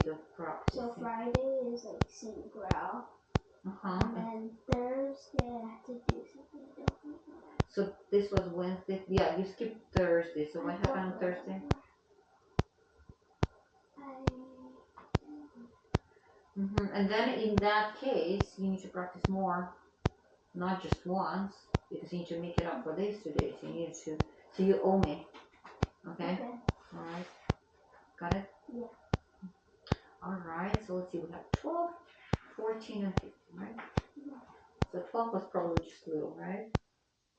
days of practice. So Friday is like St. Grail. And then Thursday I have to do something I don't remember. So this was Wednesday. Yeah, you skipped Thursday. So what happened on Thursday? And then in that case, you need to practice more, not just once, because you need to make it up for these 2 days. You need to. So you owe me. Okay. All right. Got it? Yeah. All right. So let's see. We have 12, 14, and 15, right? Yeah. So 12 was probably just little, right?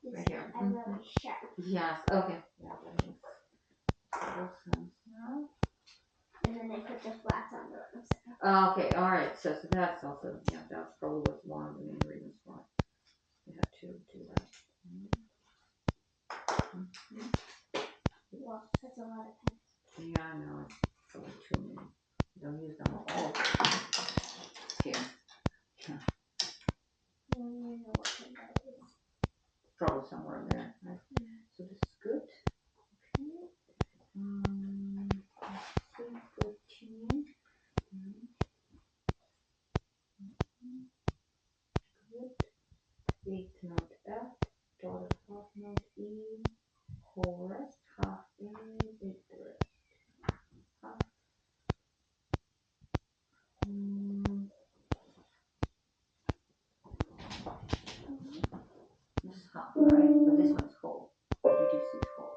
Right here. I really sharp. Yes. Okay. Yeah. That makes total sense now. And then I put the flats on the other side. Okay. All right. So that's also that's probably was one of the main reasons why we have to do that. Well, that's a lot of pens. Yeah, I know. It's probably too many. Don't use them all. Here. I don't even know what pen that is. Probably somewhere in there. Right? So this is good. Okay. 14. Good. 8th note F. Dotted half note E. Whole rest. Half A. Big the rest. Half. This is half, right? But this one's whole. Did you see it's whole?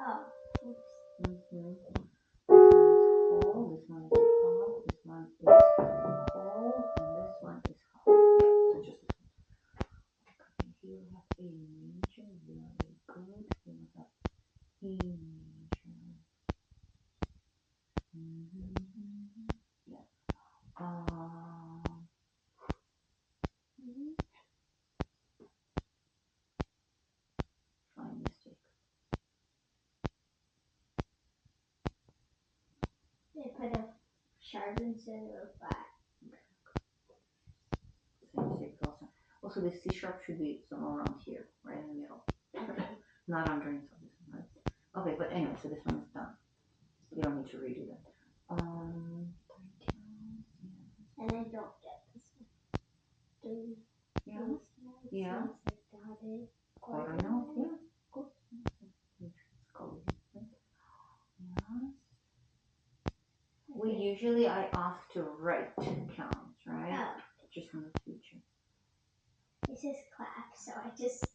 Oh, oops. This one is whole. This one is half. This one is whole. And this one is half. Yeah, so just this one. Okay, here we have A major. Very good. Here we have E major. Yeah. Fine mistake. They put a sharp instead of a flat. Same mistake also. Also, the C sharp should be somewhere around here, right in the middle. Not underneath of this one, right? Okay, but anyway, so this one is done. You don't need to redo that. And I don't get this one. 3. Yeah. Quarter note, yeah. Good. Yes. We usually I ask to write counts, right? Oh. Just in the future. This is clap, so I just.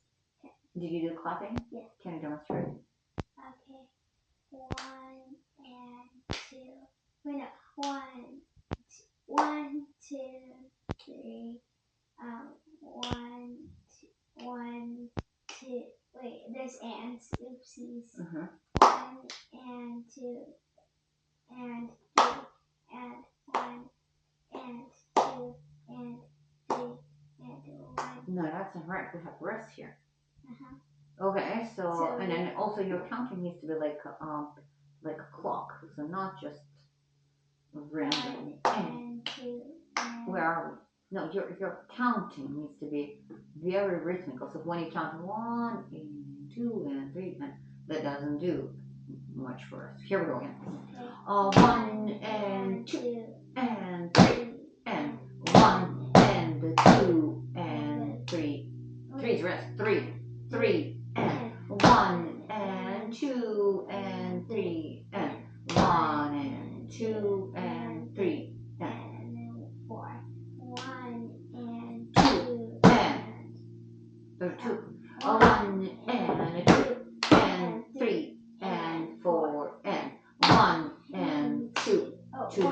Did you do clapping? Yeah. Can you demonstrate? Okay. 1 and 2. Wait, no. 1, 2, 3. 1, 2, 1, 2. Wait, there's ands. Oopsies. 1 and 2 and 3 and 1 and 2 and 3 and 1. No, that's not right. We have rest here. Okay, so and then also your counting needs to be like a clock, so not just random. 1 and 2 and. Where are we? No, your counting needs to be very rhythmical. So when you count 1 and 2 and 3, and that doesn't do much for us. Here we go again. 1 and 2 and 3 and 1 and 2 and 3. 3 is rest. 3, 3 and 1 and 2 and 3 and 1 and 2 and 3 and 4. 1 and 2 and. There's 2. 1 and 2 and 3 and 4 and 1 and 2. 2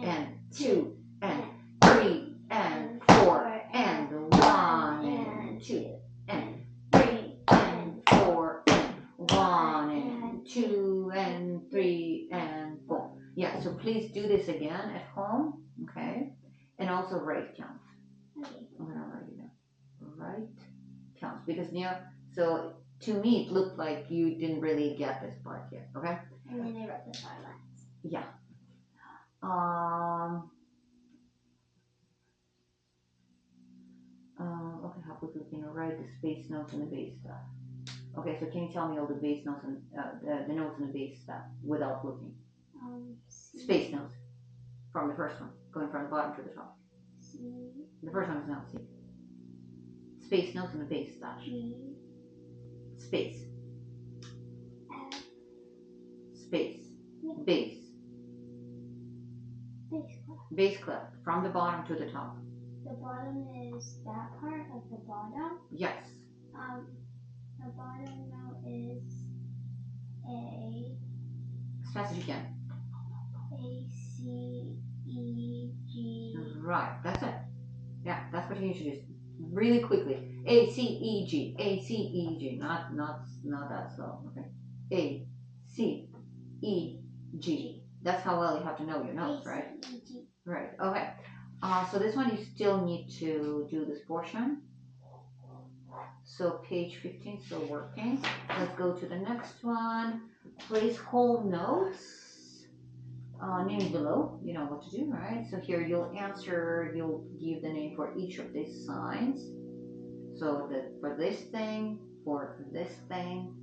and 2 and 3 and 4 and 1 and 2 and 3 and 4 and 1 and 2 and 3 and 4. Yeah, so please do this again at home, okay? And also write counts. Okay. I'm gonna write it down. Write counts, because so to me it looked like you didn't really get this part here, okay? And then I wrote the 5 lines. Yeah. Okay, how quickly can you write the space notes and the bass stuff? Okay, so can you tell me all the bass notes and the notes and the bass stuff without looking? Space notes. from the first one, going from the bottom to the top. C, The first one is not C. Space notes and the bass dash. G, Space. F, Space. yeah, Bass. bass clef. Bass clef from the bottom to the top. The bottom is that part of the bottom. Yes. The bottom note is A, As fast as you can. A, C, E, G. Right. That's it. Yeah, that's what you need to do. Really quickly. A C E G. A C E G. Not that slow. Okay. A C E G. That's how well you have to know your notes, right? A, C, E, G. Right. Okay. So this one you still need to do this portion. So page 15 still working. Let's go to the next one. Place whole notes. Names below. You know what to do, right? So here you'll give the name for each of these signs. So that for this thing, for this thing,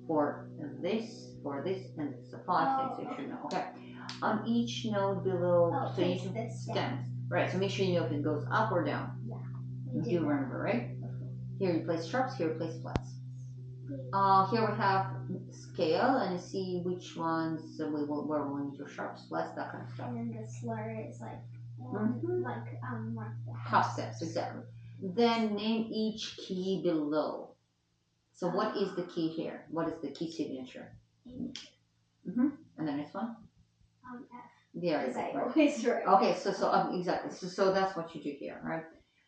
for this, and this. So 5 things you should know. Okay. On each node below, so you place can the stems. Right. So make sure you know if it goes up or down. We You did do that. remember, right? Here you place sharps, here you place flats. Here we have scale, and you see which ones where we'll need your sharps, flats, that kind of stuff. And then the slur is like, Mhm. mark the Half steps, exactly. Then name each key below. So what is the key here? What is the key signature? And the next one? F. There you Because I go. Right. always write. Okay, so exactly. So that's what you do here, right?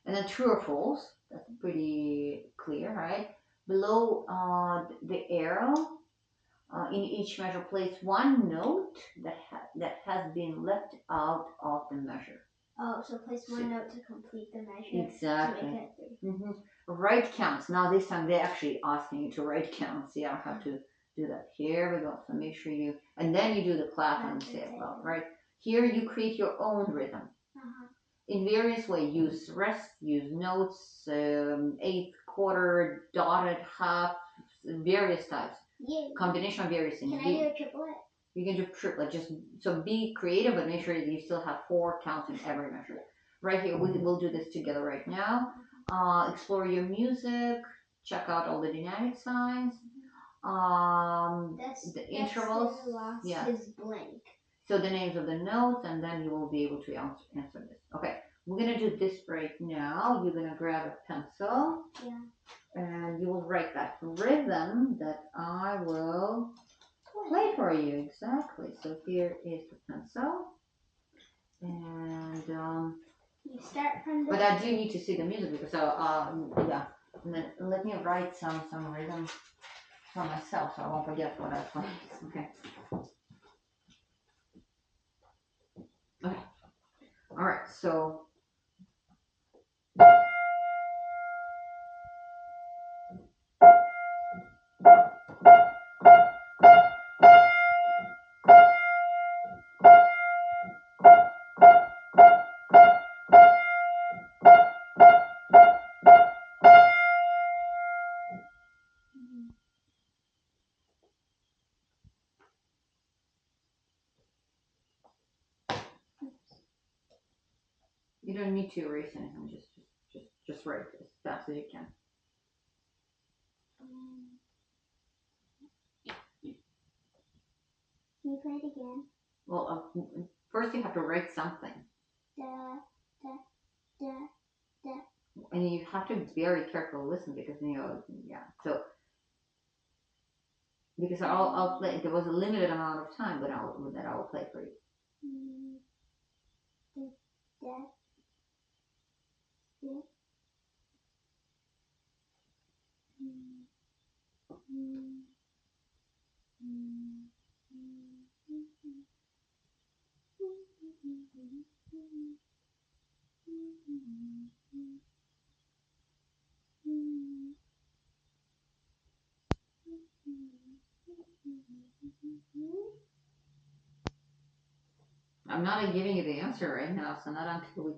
And then true or false. That's pretty clear, right? Below the arrow, in each measure, place one note that has been left out of the measure. Oh, so place one note to complete the measure. Exactly. To make it 3. Right counts. Now this time they're actually asking you to write counts. You don't have to do that. Here we go. So make sure you, and then you do the clap and say it loud, right? Here you create your own rhythm. In various ways, use rest, use notes, eighth, quarter, dotted, half, various types. Yay. Combination of various things. Can I do a triplet? You can do triplet. Just so be creative, but make sure that you still have 4 counts in every measure. Right here, we'll do this together right now. Explore your music. Check out all the dynamic signs. The intervals. The last Yeah. is blank. So the names of the notes, and then you will be able to answer this. Okay, we're gonna do this right now. You're gonna grab a pencil. Yeah. And you will write that rhythm that I will play for you. Exactly. So here is the pencil. And You start from the. but I do need to see the music because yeah. And then let me write some rhythm for myself so I won't forget what I play. Okay. Okay. All right. So. You don't need to erase anything. Just write as fast as you can. Can you play it again? Well, first you have to write something. Da, da, da, da. And you have to be very careful to listen because yeah. So because I'll play. There was a limited amount of time, but I will play for you. Da, da. I'm not giving you the answer right now, so not until we're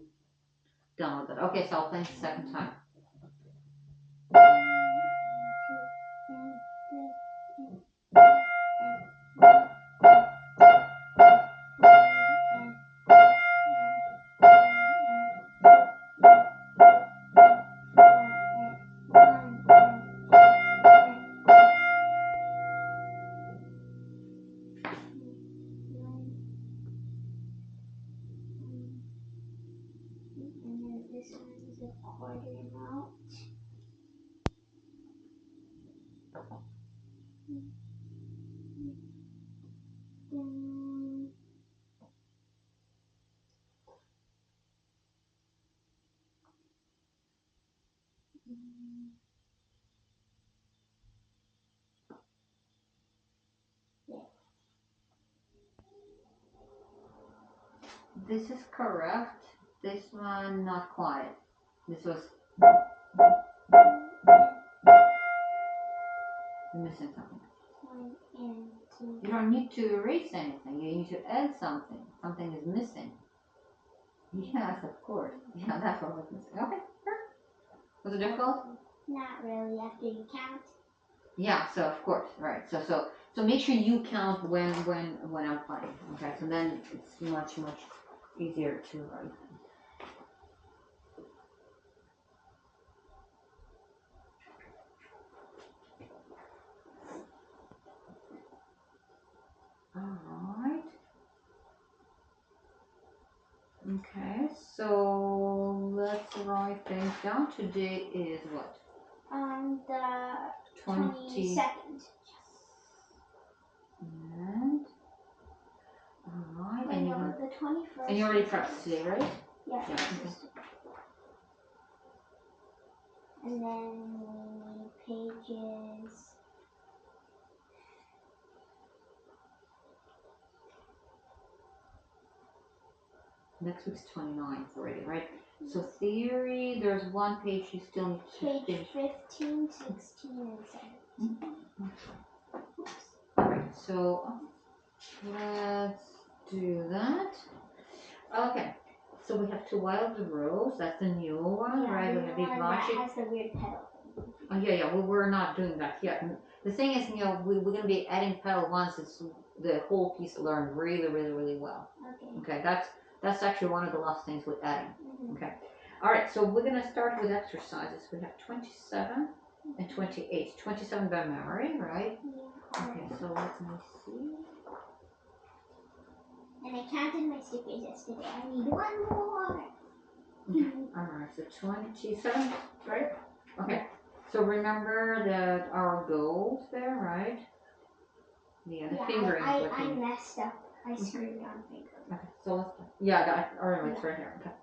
done with it. Okay, so I'll play the second time. this one is a quarter amount. This is correct. This one not quite. This was you're missing something. 1 and 2. You don't need to erase anything. You need to add something. Something is missing. Yes, of course. Yeah, that's what was missing. Okay, sure. Was it difficult? Not really. After you count. Yeah. So of course, right. So make sure you count when I'm playing. Okay. So then it's much easier to write. Alright. Okay, so let's write things down. Today is what? The 20. 22nd. And alright, Wait, no, the 21st. and you already practiced today, right? Yeah. Yeah, okay. And then we need pages. Next week's 29th already, right? So theory, there's one page you still need to Page finish. 15, 16, and 17. Oops. Alright, so let's do that. Okay, so we have 2 wild rows, that's the new one, Yeah, right? the We have new the one logic. that has the weird pedal. Oh, yeah, well, we're not doing that yet. The thing is, we're going to be adding pedal once it's the whole piece learned really well. Okay. Okay, that's actually one of the last things with adding. Mm-hmm. Okay. Alright, so we're going to start with exercises. We have 27 and 28. 27 by memory, right? Yeah. Okay, so let me see. And I counted my stickers yesterday. I need one more. Alright, so 27, right? Okay, so remember that our goals there, right? Yeah, the fingering is what I you messed up. I screwed on finger. Okay, so let's, yeah, I remember it's right here. Okay.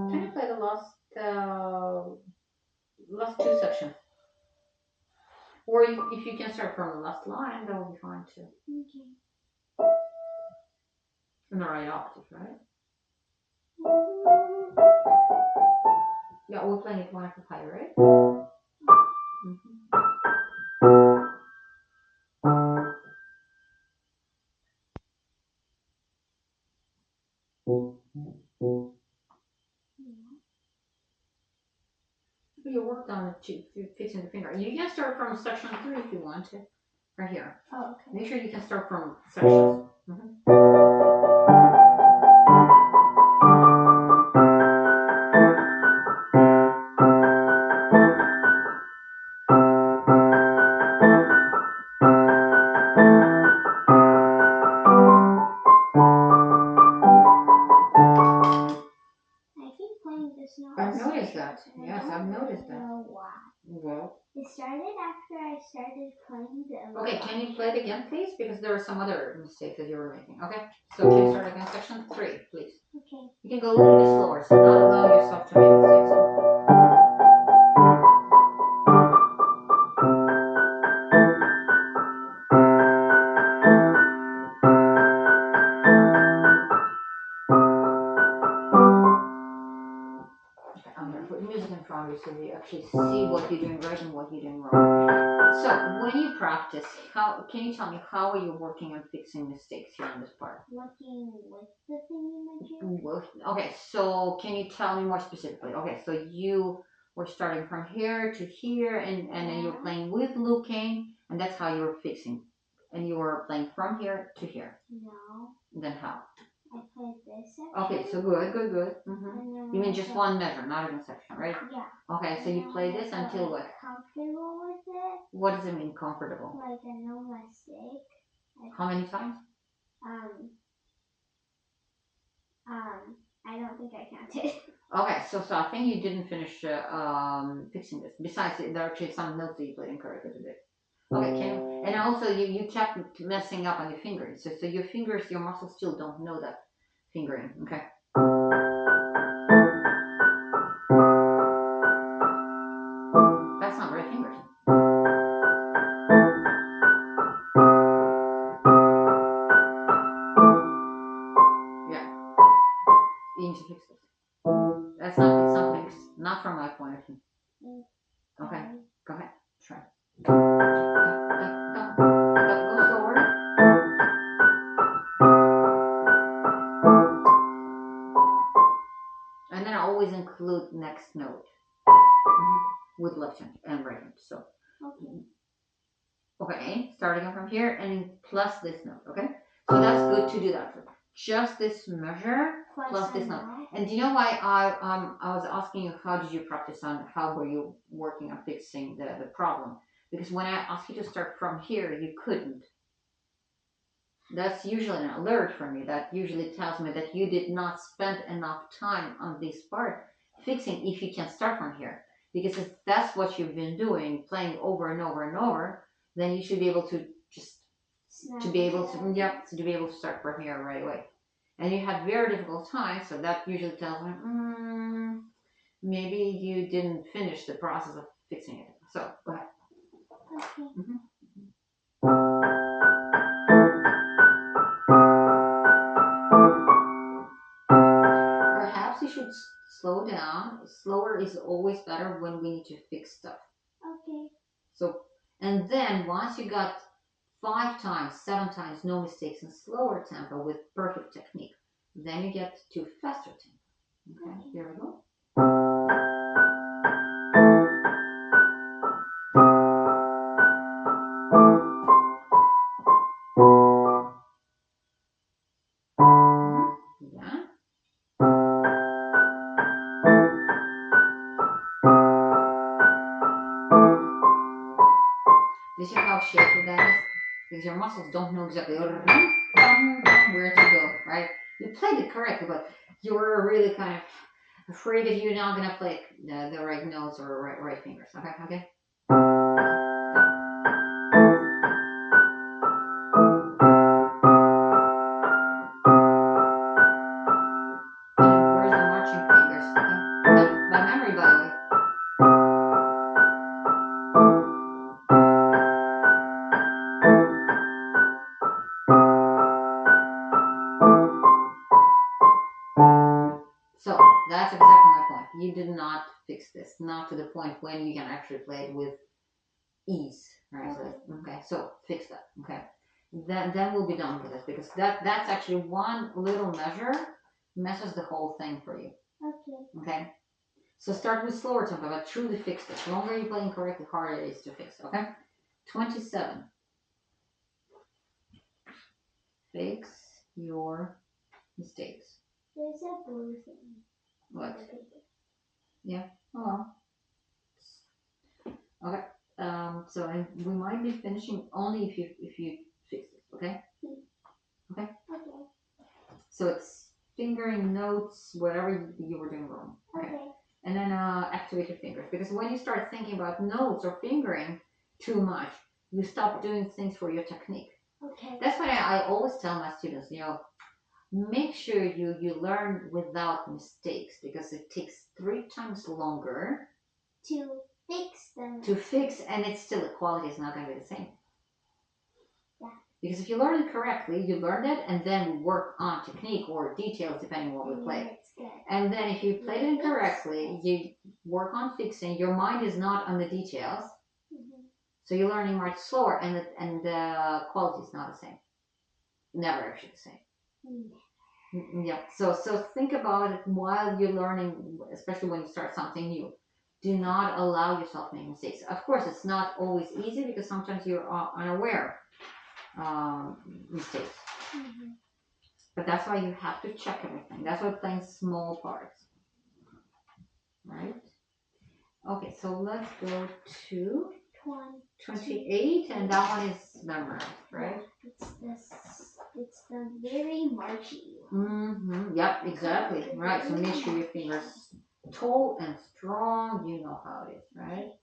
Can you play the last 2 sections? Or if you can start from the last line, that will be fine too. Okay. In the right octave, right? Yeah, we're playing it 1 octave higher, right? You worked on it, fixing the finger. You can start from section 3 if you want to. Right here. Oh, okay. Make sure you can start from sections. I keep playing this note. I've noticed that. Yes, I've noticed I don't that. know why. Well. It started after I started playing the. Okay, can you play it again, please? Because there are some other mistakes that you were making. Okay, so can you start again, section 3, please? Okay. You can go a little bit slower, so not allow yourself to make mistakes. Okay, I'm gonna put put music in front of you so you actually see what you're doing right and what you're doing wrong. So when you practice, how can you tell me how are you working on fixing mistakes here on this part? Working with the thing you mentioned. Okay, so can you tell me more specifically? Okay, so you were starting from here to here, and then you're playing with looking, and that's how you were fixing. And you were playing from here to here. No. Then how? I played this section. Okay, so good. You mean just one measure, not an section, right? Yeah. Okay, so you play this until what? Comfortable with it. What does it mean, comfortable? Like a no mistake. How many times? I don't think I counted. Okay, so I think you didn't finish fixing this. Besides, there are actually some notes that you played incorrectly today. Okay, and also you kept messing up on your fingers. So your fingers, your muscles still don't know that fingering. Okay. That's not right fingers. Yeah. You need to fix this. It's not fixed. Not from my point of view. Okay, go ahead. Try. Go slower. And then I always include next note with left hand and right hand. So, okay, starting from here and plus this note. Okay, so that's good to do that. Just this measure plus this note. And do you know why I was asking you how did you practice on how were you working on fixing the problem? Because when I asked you to start from here, you couldn't. That's usually an alert for me. That usually tells me that you did not spend enough time on this part fixing if you can start from here. Because if that's what you've been doing, playing over and over and over, then you should be able to just to be able to start from here right away. And you had very difficult time, so that usually tells me maybe you didn't finish the process of fixing it. So go ahead. Okay. Perhaps you should slow down. Slower is always better when we need to fix stuff. Okay. So, and then once you got 5 times, 7 times, no mistakes in slower tempo with perfect technique, then you get to faster tempo. Okay, here we go. Yeah. Do you see how shaky that is? Because your muscles don't know exactly where to go, right? You played it correctly, but you're really kind of afraid that you're not gonna play the right notes or right fingers. Okay. Where's the marching fingers? By memory, by the way. So that's exactly my point. You did not fix this, not to the point when you can actually play it with ease, right? So fix that. Okay, then we'll be done with this because that's actually one little measure messes the whole thing for you. Okay. So start with slower tempo, but truly fix this. The longer you're playing correctly, the harder it is to fix. Okay. 27. Fix your mistakes. There's a blue thing. What? Yeah. Oh well. Okay. So we might be finishing only if you fix this. Okay. Okay. So it's fingering notes, whatever you were doing wrong. Okay. And then activate your fingers, because when you start thinking about notes or fingering too much, you stop doing things for your technique. Okay. That's why I always tell my students, make sure you learn without mistakes, because it takes 3 times longer to fix them. To fix, and it's still the quality is not going to be the same. Yeah. Because if you learn it correctly, you learn it and then work on technique or details depending on what we play. It's And then if you played it incorrectly, you work on fixing. Your mind is not on the details, so you're learning much slower, and the quality is not the same. Never actually the same. Yeah. So think about it while you're learning, especially when you start something new. Do not allow yourself to make mistakes. Of course, it's not always easy because sometimes you're unaware mistakes. But that's why you have to check everything. That's why playing small parts. Right? Okay, so let's go to 28, and that one is memorized, right? It's the very marchy one. Yep, exactly. Right, so make sure your fingers tall and strong. You know how it is, right?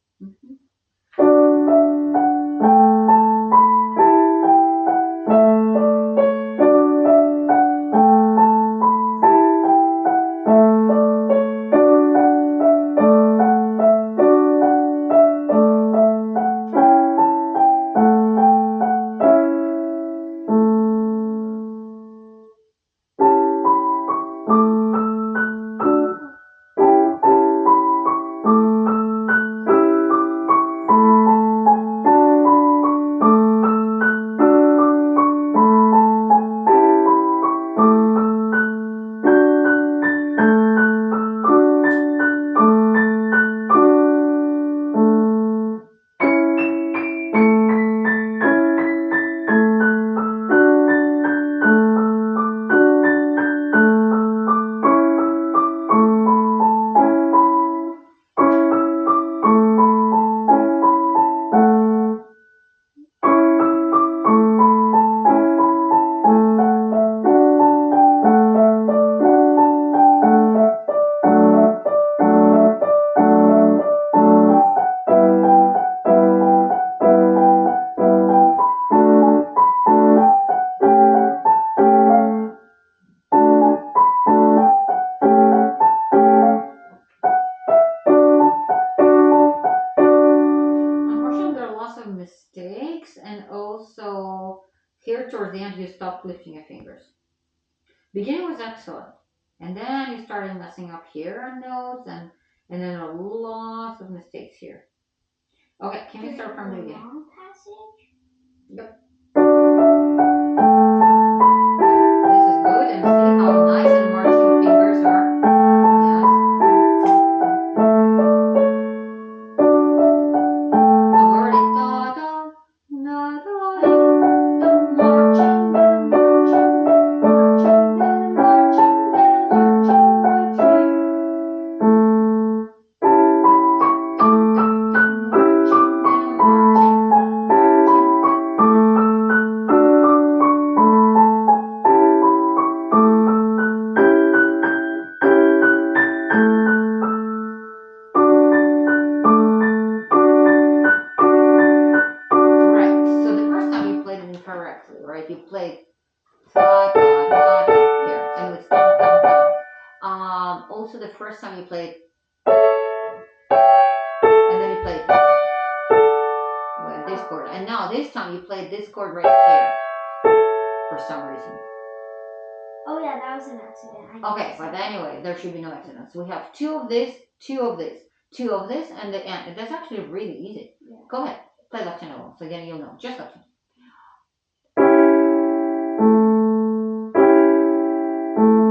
Mistakes, and also here towards the end you stopped lifting your fingers. Beginning was excellent, and then you started messing up here on notes, and then a lot of mistakes here. Okay, can we start from the beginning? Long passage? Yep. This is good, and see how nice and marching your fingers are. Yes. I've already da da da da da marching, marching, marching, marching, marching, marching. Right. So the first time you played it incorrectly, right? You played da da da da here, and it's dum dum dum. Also the first time you played, and then you played with this chord, and now this time you played this chord right here for some reason. Oh yeah, that was an accident. Okay, but anyway, there should be no accidents. We have two of this, two of this, two of this, and the end. That's actually really easy. Yeah. Go ahead, play left hand alone, so then you'll know. Just left hand.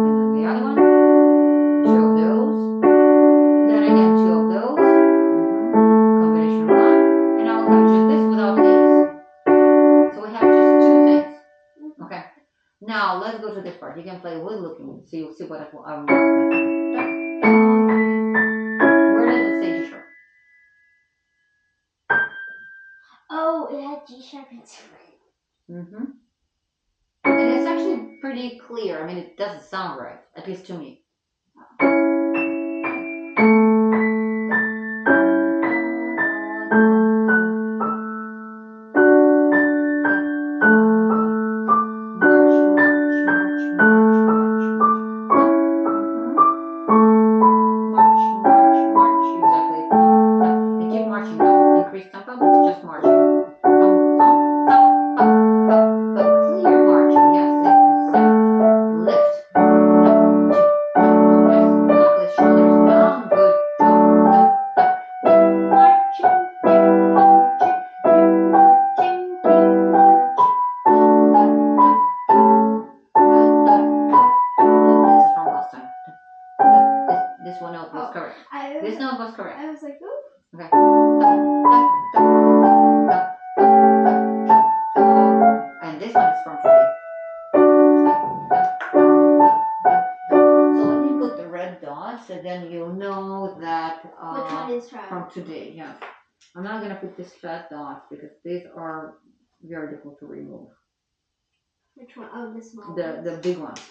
And then the other one, two of those. Then again, two of those. Combination one. And now we have just this without these. So we have just two things. Okay. Now let's go to this part. You can play with looking, so you'll see what I'm. Where does it say G sharp? Oh, it had G sharp and C. And it's actually pretty clear. I mean, it doesn't sound right, at least to me. March, exactly. And keep marching. Don't increase tempo, just marching. But clear marching, yes, exactly. Lift. Yes. correct. I This was, note was correct. I was like, ooh. Okay. And this one is from today. So let me put the red dots, and then you'll know that Which one is from today. Yeah. I'm not gonna put these flat dots because these are very difficult to remove. Which one? Oh, the small The big ones.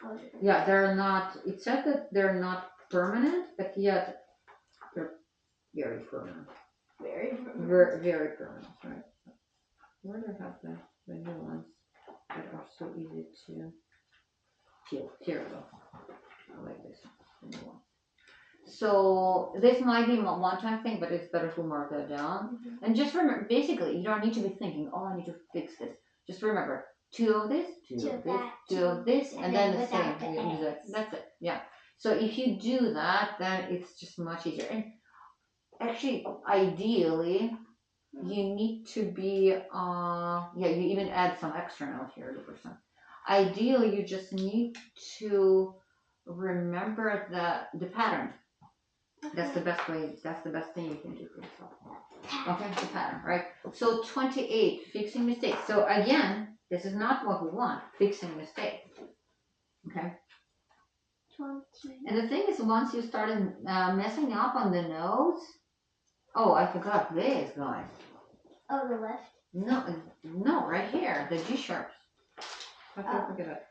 Oh, Yeah, they're not. It says that they're not permanent, but yet they're very permanent. very. Very permanent, right? Where do I have the new ones that are so easy to peel? Here we go. I like this. The new one. So this might be a one-time thing, but it's better to mark that down. Mhm. And just remember, basically, you don't need to be thinking, oh, I need to fix this. Just remember, two of this, two of this, two of this, and then the same. That's it. Yeah. So if you do that, then it's just much easier. And actually, ideally, you need to be, yeah, you even add some extra note here, 2%. Ideally, you just need to remember the pattern. That's the best way, that's the best thing you can do for yourself. Okay, the pattern, right? So 28, fixing mistakes. So again, this is not what we want, fixing mistakes. Okay? 20. And the thing is, once you started messing up on the notes, oh, I forgot this, guys. Oh, the left. No, right here, the G sharps. How can I forget that?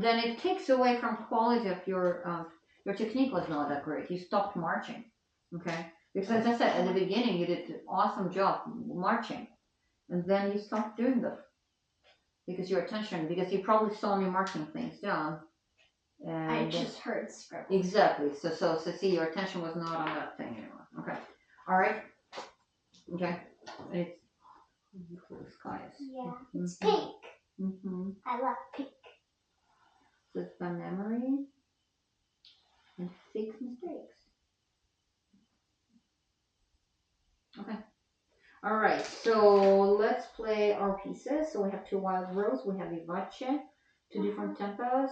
Then it takes away from quality of your technique was not that great. You stopped marching, okay? Because as I said at the beginning, you did an awesome job marching, and then you stopped doing that because because you probably saw me marking things down. And I just heard scribble. Exactly. So see, your attention was not on that thing anymore. Okay. All right. Okay. It's beautiful skies. Yeah, it's pink. Mm-hmm. I love pink. So it's by memory and fix mistakes. Okay. All right. So let's play our pieces. So we have 2 wild rose. We have vivace, 2 different tempos.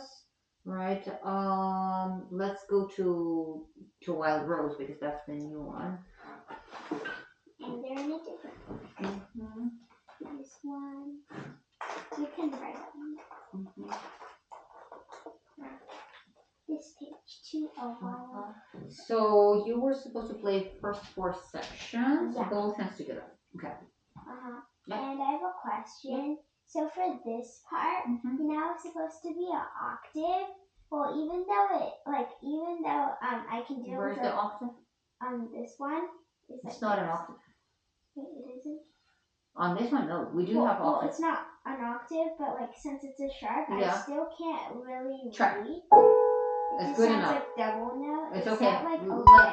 Right. Let's go to wild rose because that's the new one. And they're in a different one. Mm-hmm. This one. You can write on Mm-hmm. this page too. Oh, So you were supposed to play first 4 sections, Yeah. both hands together. Okay. Yeah. And I have a question. So for this part, Mm-hmm. you know, it's supposed to be an octave. Well, even though I can do Where's it the octave? this one. It's not an octave. Wait, it isn't? On this one, no. We do have Well, octave. it's not an octave, but like since it's a sharp, Yeah. I still can't really Try. read. It It's just good sounds enough. like double note. It's Is okay. that like Let- okay?